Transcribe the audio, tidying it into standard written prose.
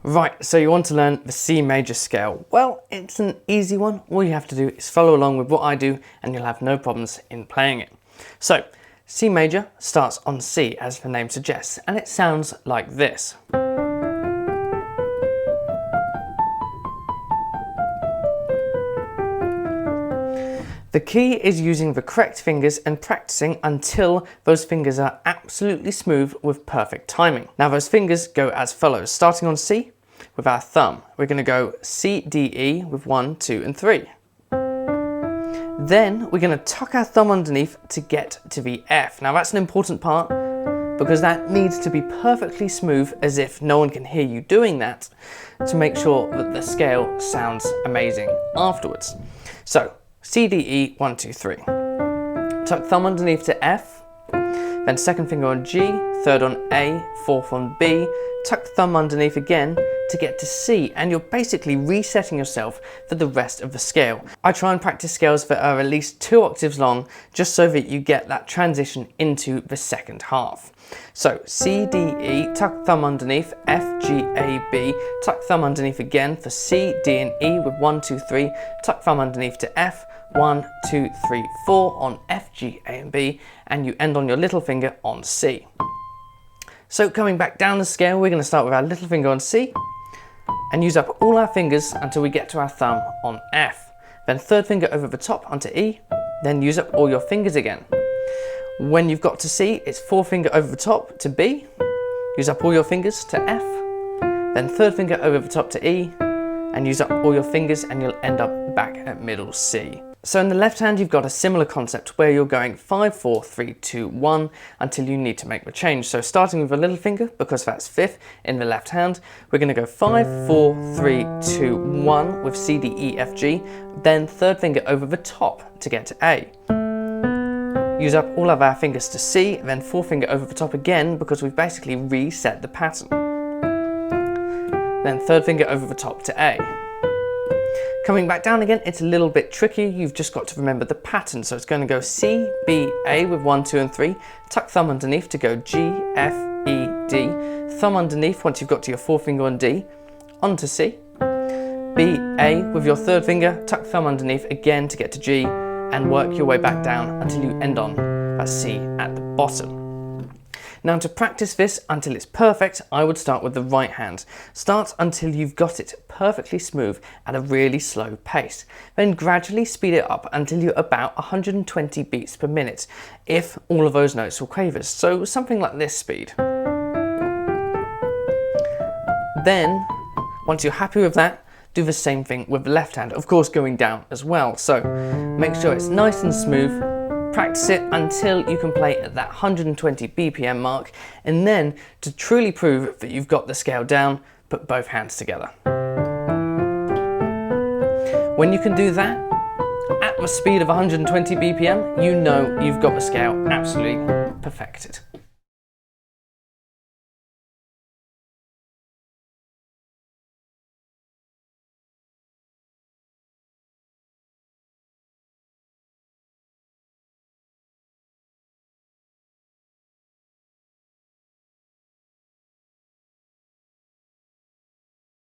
Right, so you want to learn the C major scale. Well, it's an easy one. All you have to do is follow along with what I do and you'll have no problems in playing it. So, C major starts on C as the name suggests, and it sounds like this. The key is using the correct fingers and practicing until those fingers are absolutely smooth with perfect timing. Now those fingers go as follows. Starting on C with our thumb, we're going to go C, D, E with 1, 2 and 3. Then we're going to tuck our thumb underneath to get to the F. Now that's an important part because that needs to be perfectly smooth, as if no one can hear you doing that, to make sure that the scale sounds amazing afterwards. So C, D, E, 1, 2, 3. Tuck thumb underneath to F, then second finger on G, third on A, fourth on B, tuck thumb underneath again to get to C, and you're basically resetting yourself for the rest of the scale. I try and practice scales that are at least 2 octaves long, just so that you get that transition into the second half. So C, D, E, tuck thumb underneath, F, G, A, B, tuck thumb underneath again for C, D and E with 1, 2, 3, tuck thumb underneath to F, 1, 2, 3, 4 on F, G, A and B, and you end on your little finger on C. So coming back down the scale, we're going to start with our little finger on C and use up all our fingers until we get to our thumb on F. Then third finger over the top onto E, then use up all your fingers again. When you've got to C, it's fourth finger over the top to B, use up all your fingers to F, then third finger over the top to E, and use up all your fingers and you'll end up back at middle C. So in the left hand you've got a similar concept where you're going 5, 4, 3, 2, 1 until you need to make the change. So starting with a little finger, because that's fifth in the left hand, we're going to go 5, 4, 3, 2, 1 with C, D, E, F, G, then third finger over the top to get to A. Use up all of our fingers to C, then fourth finger over the top again because we've basically reset the pattern. Then third finger over the top to A. Coming back down again, it's a little bit tricky. You've just got to remember the pattern. So it's going to go C, B, A with 1, 2 and 3, tuck thumb underneath to go G, F, E, D, thumb underneath once you've got to your fourth finger on D, onto C, B, A with your third finger, tuck thumb underneath again to get to G, and work your way back down until you end on that C at the bottom. Now to practice this until it's perfect, I would start with the right hand. Start until you've got it perfectly smooth at a really slow pace. Then gradually speed it up until you're about 120 beats per minute, if all of those notes were quavers. So something like this speed. Then, once you're happy with that, do the same thing with the left hand, of course going down as well. So make sure it's nice and smooth. Practice it until you can play at that 120 BPM mark, and then to truly prove that you've got the scale down, put both hands together. When you can do that at the speed of 120 BPM, you know you've got the scale absolutely perfected.